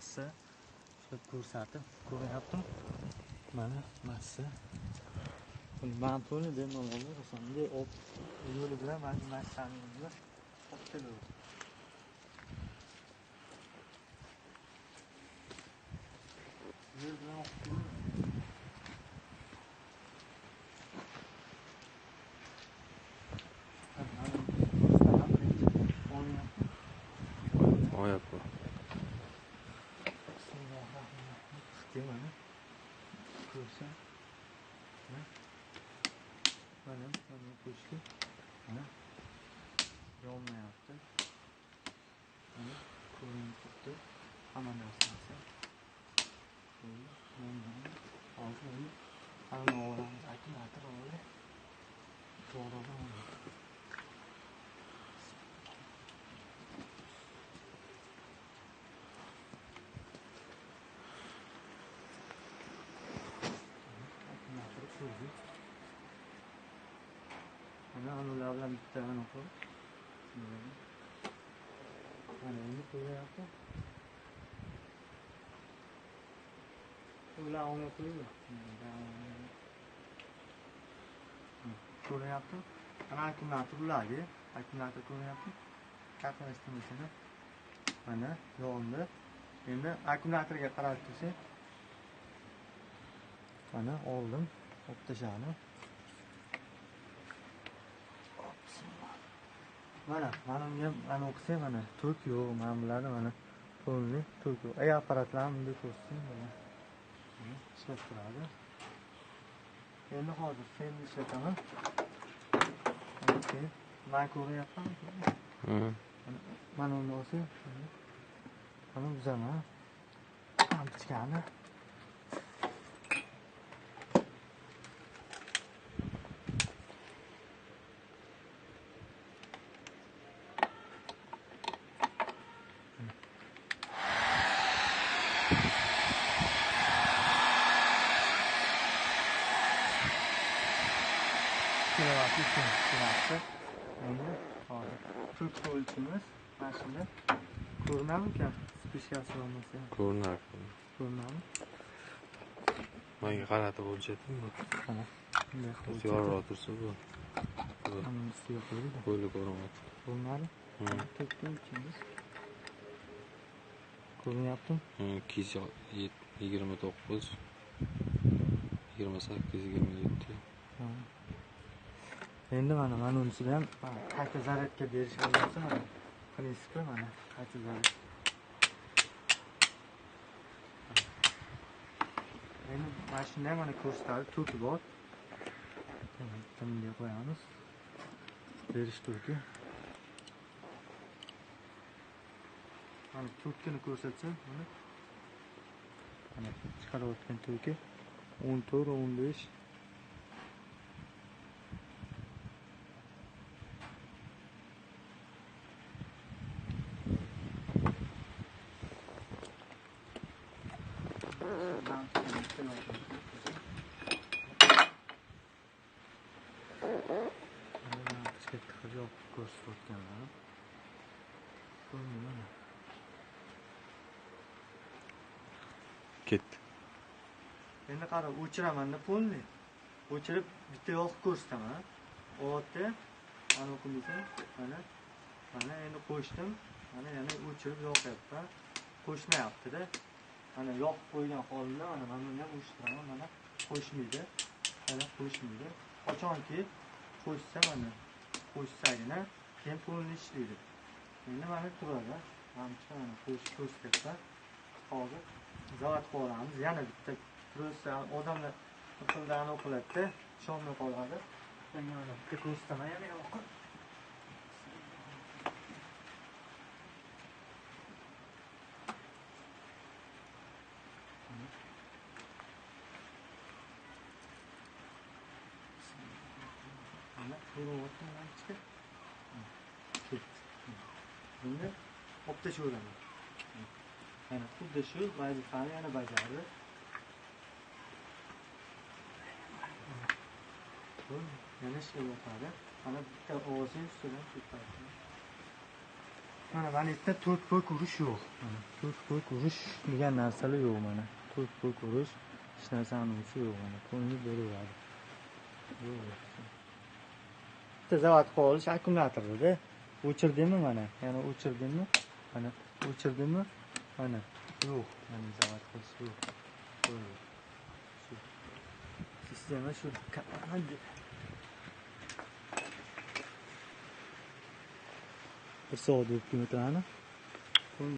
massa shular ko'rsatib ko'ryaptim. Mana massa. Buni mantoni bemalol osonda yo'li bilan mana massani o'zida olib keladi. Yo'l bilan olib keladi. Mana qo'shdi. Mana yonmayapti. Mana ko'rinib turibdi. Hamma narsasi. Hozir hamma o'ramiz akkumulyator oldi. To'g'ridan oldi. Mana ular bilan bitta mana qo'y. Mana endi qo'yapti. Ular olma qo'ydi. Ko'ryapti. Mana akkumulyator ularga, akkumulyator ko'ryapti. Qatnashtirmasini. Mana yo'lda. Endi akkumulyatorga qarab tursak. Mana oldim. O'tashani. Mana unga o'qisa mana tok yo'q, mana bularni mana qo'lni tok yo'q. Ay apparatlarni bunday ko'rsatdim mana. Ishlab turadi. Endi hozir senni ishlataman. Mana ko'ryapman. Mana uni olsa, mana buzaman. Lampochkani. Endi hozir pul qo'yishimiz mana shunda ko'rinadimi? Spishkasi bo'lmasa ko'rinadi. Menga qaratib o'lchating bu. Mana bunday qilib yorroq tursa bu. Hamma ustiga qo'ydi. Qo'yli ko'rinadi. Ko'rinadi? Teknik uchingiz. Ko'rinyaptimi? 229 28 27. Endi mana unisiga ham qayta zaryadga berish bo'lsa mana prinsipi mana qayta zaryad. Endi mana shunday mana ko'rsatadi, to'ki bor. Bunga qo'yamiz. Berish to'ki. Mana to'kini ko'rsatsam, mana chiqarayotgan to'ki 14 15. Ketdi. Endi qarab, o'chiraman-da polni. O'chirib bitta yoqib ko'rsataman. O'tda mana o'qimizdan mana endi qo'shdim. Mana yana o'chirib yoqyapman. Qo'shmayapti-da. Mana yoqib qo'ygan holda mana buni ham o'chiraman, mana qo'shmaydi. Mana qo'shmaydi. Qachonki qo'shsa mana qo'shsagina keyin polni ishlaydi. Endi mana turadi. Mana qo'shib ko'rsatyapman. Hozir zavod qolamiz. Yana bitta просто odamlar qildan o'qiladi-da, ishonmay qoladi. Mana bitta ko'rsataman yana yoqib. Mana ko'ryapman lampochka. Buni olib tashlayman. Mana xuddi shu vazifani yana bajardi. Yana ishlayotadi. Mana bitta ovozni ustidan ketadi. mana vanitda 4 pok urish yo'q. Mana 4 pok urish degan narsalar yo'q mana. 4 pok urish hech narsani urishi yo'q mana. Pulni beraveradi. Bitta zavod qolish akkumulyatorda o'chirdimmi mana? Yana o'chirdimmi? Mana o'chirdimmi? Mana yo'q. Mana zavod qilish yo'q. Sistema shu bir soat bo'lib ketadi.